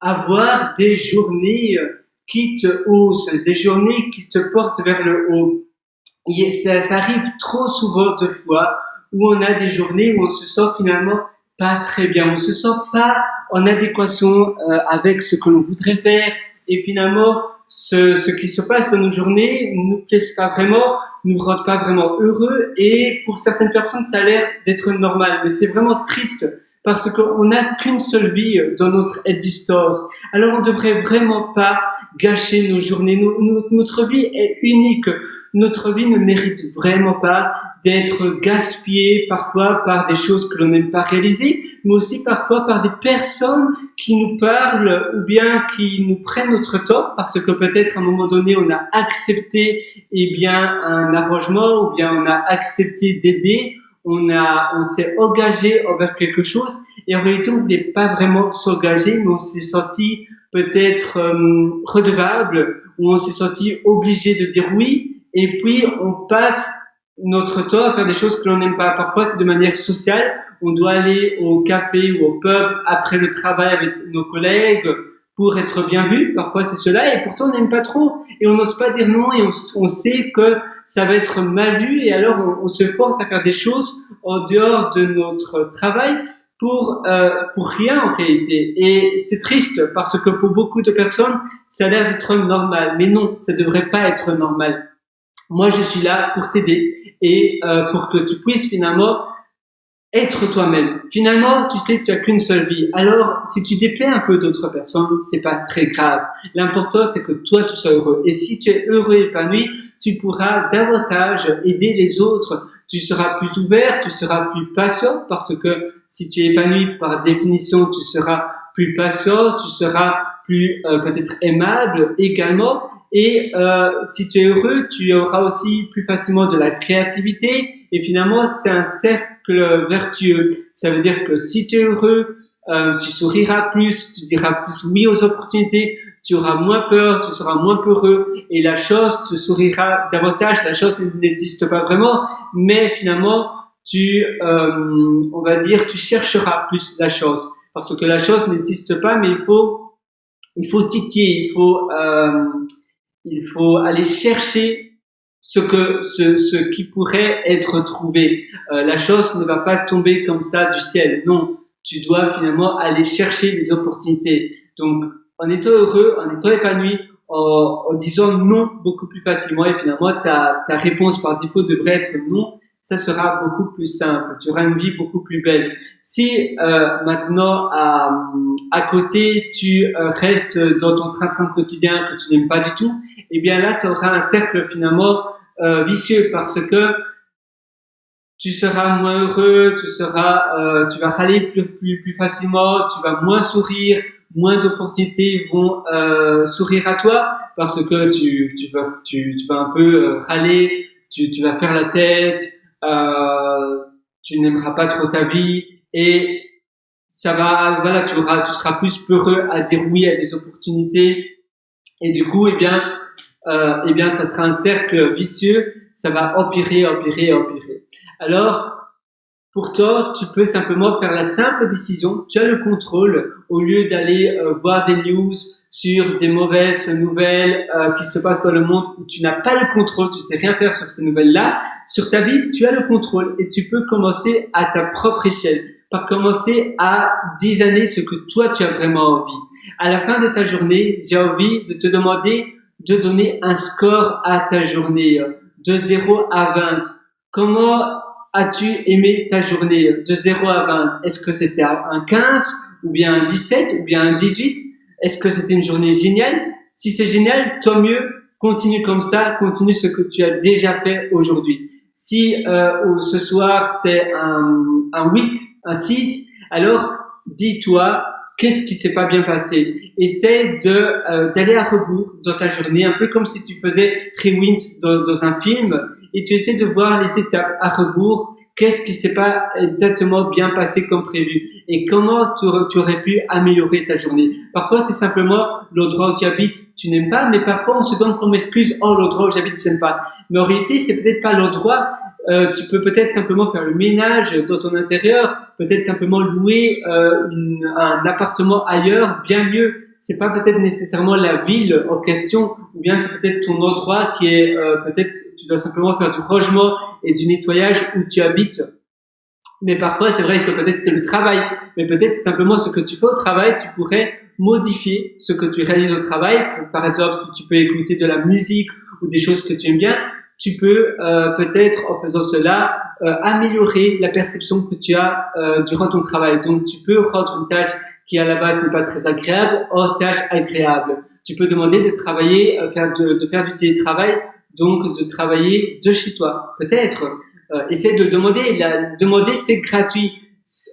avoir des journées qui te haussent, des journées qui te portent vers le haut. Et ça arrive trop souvent de fois où on a des journées où on se sent finalement pas très bien, on se sent pas en adéquation avec ce que l'on voudrait faire, et finalement ce qui se passe dans nos journées nous plaise pas vraiment, nous rend pas vraiment heureux, et pour certaines personnes ça a l'air d'être normal, mais c'est vraiment triste parce qu'on n'a qu'une seule vie dans notre existence. Alors on devrait vraiment pas gâcher nos journées. Notre vie est unique. Notre vie ne mérite vraiment pas d'être gaspillée parfois par des choses que l'on n'aime pas réaliser, mais aussi parfois par des personnes qui nous parlent ou bien qui nous prennent notre tort parce que peut-être à un moment donné on a accepté un arrangement, ou bien on a accepté d'aider, on s'est engagé envers quelque chose, et en réalité on voulait pas vraiment s'engager, mais on s'est senti peut-être redevable, ou on s'est senti obligé de dire oui, et puis on passe notre temps à faire des choses que l'on n'aime pas. Parfois c'est de manière sociale, on doit aller au café ou au pub après le travail avec nos collègues pour être bien vu, parfois c'est cela, et pourtant on n'aime pas trop, et on n'ose pas dire non, et on sait que ça va être mal vu, et alors on se force à faire des choses en dehors de notre travail pour rien en réalité. Et c'est triste parce que pour beaucoup de personnes ça a l'air d'être normal, mais non, ça devrait pas être normal. Moi je suis là pour t'aider et pour que tu puisses finalement être toi-même. Finalement, tu sais que tu as qu'une seule vie. Alors, si tu déplais un peu d'autres personnes, c'est pas très grave. L'important, c'est que toi, tu sois heureux. Et si tu es heureux et épanoui, tu pourras davantage aider les autres. Tu seras plus ouvert, tu seras plus patient, parce que si tu es épanoui, par définition, tu seras plus patient, tu seras plus peut-être aimable également. Et si tu es heureux, tu auras aussi plus facilement de la créativité. Et finalement, c'est un cercle vertueux. Ça veut dire que si tu es heureux, tu souriras plus, tu diras plus oui aux opportunités, tu auras moins peur, tu seras moins peureux, et la chose te sourira davantage. La chose n'existe pas vraiment, mais finalement, on va dire, tu chercheras plus la chose, parce que la chose n'existe pas, mais il faut titiller, il faut aller chercher ce qui pourrait être trouvé. La chose ne va pas tomber comme ça du ciel. Non, tu dois finalement aller chercher des opportunités. Donc, en étant heureux, en étant épanoui, en disant non beaucoup plus facilement, et finalement ta réponse par défaut devrait être non, ça sera beaucoup plus simple. Tu auras une vie beaucoup plus belle. Si maintenant à côté tu restes dans ton train-train quotidien que tu n'aimes pas du tout, eh bien là ça aura un cercle finalement vicieux, parce que tu seras moins heureux, tu vas râler plus facilement, tu vas moins sourire, moins d'opportunités vont sourire à toi, parce que tu vas un peu râler, tu vas faire la tête, tu n'aimeras pas trop ta vie, et ça va, voilà, tu seras plus peureux à dire oui à des opportunités, et du coup, eh bien, ça sera un cercle vicieux, ça va empirer. Alors, pourtant, tu peux simplement faire la simple décision, tu as le contrôle, au lieu d'aller voir des news sur des mauvaises nouvelles qui se passent dans le monde où tu n'as pas le contrôle, tu sais rien faire sur ces nouvelles-là. Sur ta vie, tu as le contrôle, et tu peux commencer à ta propre échelle, par commencer à designer ce que toi tu as vraiment envie. À la fin de ta journée, j'ai envie de te demander de donner un score à ta journée, de 0 à 20. Comment as-tu aimé ta journée de 0 à 20? Est-ce que c'était un 15, ou bien un 17, ou bien un 18? Est-ce que c'était une journée géniale? Si c'est génial, tant mieux, continue comme ça, continue ce que tu as déjà fait aujourd'hui. Si ce soir c'est un 8, un 6, alors dis-toi, qu'est-ce qui s'est pas bien passé? Essaie d'aller à rebours dans ta journée, un peu comme si tu faisais rewind dans un film, et tu essaies de voir les étapes à rebours. Qu'est-ce qui s'est pas exactement bien passé comme prévu, et comment tu aurais pu améliorer ta journée. Parfois c'est simplement l'endroit où tu habites, tu n'aimes pas, mais parfois on se donne comme excuse, oh l'endroit où j'habite je n'aime pas, mais en réalité c'est peut-être pas l'endroit. Tu peux peut-être simplement faire le ménage dans ton intérieur, peut-être simplement louer un appartement ailleurs, bien mieux. c'est pas peut-être nécessairement la ville en question, ou bien c'est peut-être ton endroit qui est peut-être tu dois simplement faire du rangement et du nettoyage où tu habites. Mais parfois, c'est vrai que peut-être c'est le travail, mais peut-être c'est simplement ce que tu fais au travail, tu pourrais modifier ce que tu réalises au travail. Par exemple, si tu peux écouter de la musique ou des choses que tu aimes bien, tu peux peut-être, en faisant cela, améliorer la perception que tu as durant ton travail. Donc, tu peux rendre une tâche qui, à la base, n'est pas très agréable en tâche agréable. Tu peux demander de travailler, de faire du télétravail, donc de travailler de chez toi. Peut-être. Essaie de demander. Demander, c'est gratuit.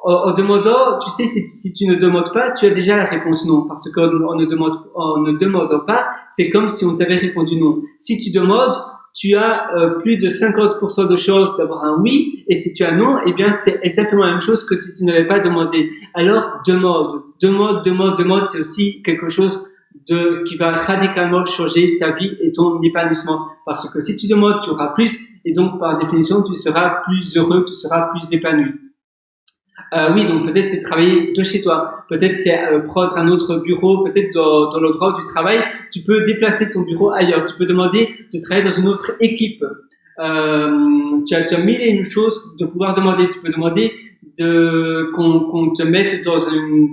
En demandant, tu sais, si tu ne demandes pas, tu as déjà la réponse non. Parce qu'en ne demandant pas, c'est comme si on t'avait répondu non. Si tu demandes, tu as plus de 50% de chances d'avoir un oui. Et si tu as non, eh bien, c'est exactement la même chose que si tu n'avais pas demandé. Alors, demande. C'est aussi quelque chose qui va radicalement changer ta vie et ton épanouissement. Parce que si tu demandes, tu auras plus, et donc par définition, tu seras plus heureux, tu seras plus épanoui. Oui, donc peut-être c'est travailler de chez toi, peut-être c'est prendre un autre bureau, peut-être dans l'endroit où tu travailles, tu peux déplacer ton bureau ailleurs, tu peux demander de travailler dans une autre équipe. Tu as mille et une choses de pouvoir demander. Tu peux demander qu'on te mette dans une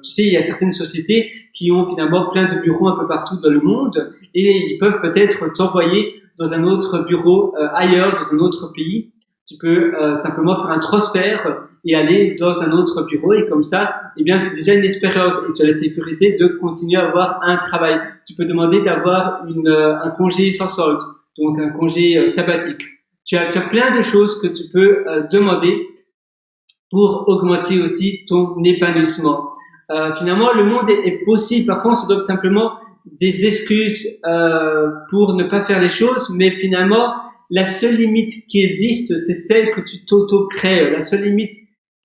tu sais, il y a certaines sociétés qui ont finalement plein de bureaux un peu partout dans le monde et ils peuvent peut-être t'envoyer dans un autre bureau ailleurs, dans un autre pays. Tu peux simplement faire un transfert et aller dans un autre bureau et comme ça, eh bien, c'est déjà une expérience et tu as la sécurité de continuer à avoir un travail. Tu peux demander d'avoir un congé sans solde, donc un congé sabbatique. Tu as plein de choses que tu peux demander pour augmenter aussi ton épanouissement. Finalement, le monde est possible. Parfois, on se donne simplement des excuses pour ne pas faire les choses, mais finalement, la seule limite qui existe, c'est celle que tu t'auto-crées. La seule limite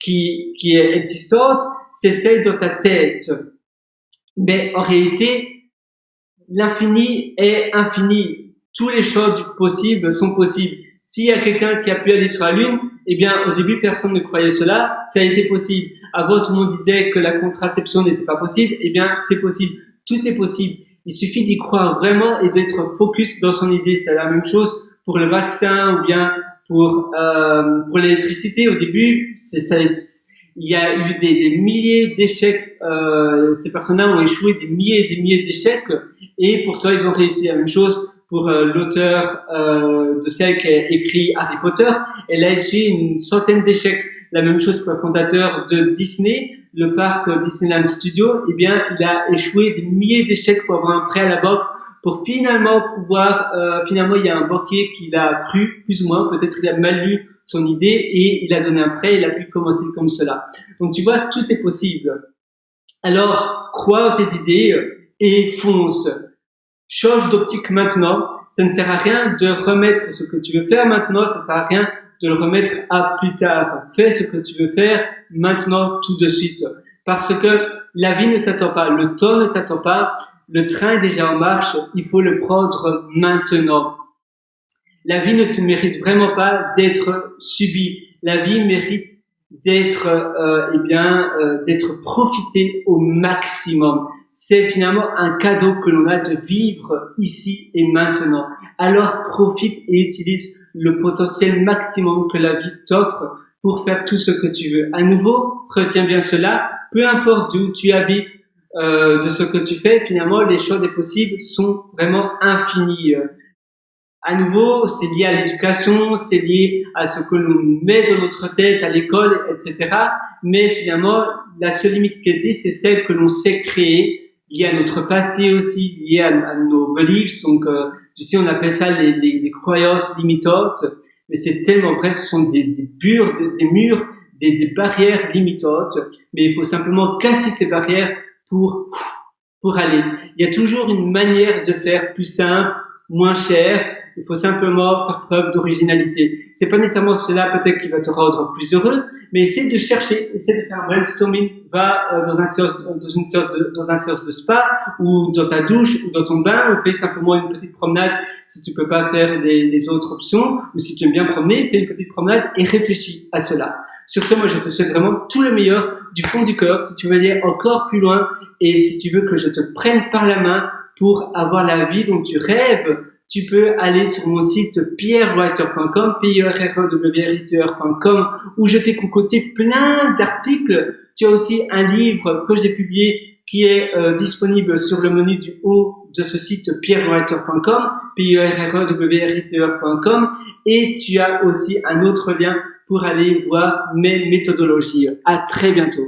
qui est existante, c'est celle dans ta tête. Mais en réalité, l'infini est infini. Tous les champs du possible sont possibles. S'il y a quelqu'un qui a pu aller sur la Lune, eh bien, au début, personne ne croyait cela. Ça a été possible. Avant, tout le monde disait que la contraception n'était pas possible. Eh bien, c'est possible. Tout est possible. Il suffit d'y croire vraiment et d'être focus dans son idée. C'est la même chose pour le vaccin ou bien pour l'électricité. Au début, il y a eu des milliers d'échecs. Ces personnes-là ont échoué des milliers et des milliers d'échecs. Et pourtant, ils ont réussi. La même chose pour l'auteur de celle qui a écrit Harry Potter. Elle a essuyé une centaine d'échecs. La même chose pour le fondateur de Disney, le parc Disneyland Studio. Eh bien, il a échoué des milliers d'échecs pour avoir un prêt à la banque pour finalement pouvoir, finalement, il y a un banquier qui l'a cru, plus ou moins, peut-être il a mal lu son idée et il a donné un prêt, il a pu commencer comme cela. Donc, tu vois, tout est possible. Alors, crois en tes idées et fonce. Change d'optique maintenant. Ça ne sert à rien de remettre ce que tu veux faire maintenant, ça ne sert à rien de le remettre à plus tard. Fais ce que tu veux faire maintenant, tout de suite. Parce que la vie ne t'attend pas, le temps ne t'attend pas, le train est déjà en marche, il faut le prendre maintenant. La vie ne te mérite vraiment pas d'être subie. La vie mérite d'être, d'être profitée au maximum. C'est finalement un cadeau que l'on a de vivre ici et maintenant. Alors profite et utilise le potentiel maximum que la vie t'offre pour faire tout ce que tu veux. À nouveau, retiens bien cela, peu importe d'où tu habites, de ce que tu fais, finalement, les choix des possibles sont vraiment infinis. À nouveau, c'est lié à l'éducation, c'est lié à ce que l'on met dans notre tête, à l'école, etc. Mais finalement, la seule limite qui existe, c'est celle que l'on sait créer, liée à notre passé aussi, liée à nos beliefs. Donc, tu sais, on appelle ça les croyances limitantes. Mais c'est tellement vrai, ce sont des murs, des barrières limitantes. Mais il faut simplement casser ces barrières pour aller. Il y a toujours une manière de faire plus simple, moins cher. Il faut simplement faire preuve d'originalité. C'est pas nécessairement cela peut-être qui va te rendre plus heureux, mais essaie de chercher, essaie de faire un brainstorming. Va dans un séance de spa ou dans ta douche ou dans ton bain, ou fais simplement une petite promenade si tu peux pas faire les autres options, ou si tu aimes bien promener, fais une petite promenade et réfléchis à cela. Sur ce, moi je te souhaite vraiment tout le meilleur du fond du cœur, si tu veux aller encore plus loin et si tu veux que je te prenne par la main pour avoir la vie dont tu rêves, tu peux aller sur mon site pierrewriter.com, pierrewriter.com, où je t'ai concocté plein d'articles. Tu as aussi un livre que j'ai publié qui est disponible sur le menu du haut de ce site pierrewriter.com, pierrewriter.com, et tu as aussi un autre lien pour aller voir mes méthodologies. À très bientôt.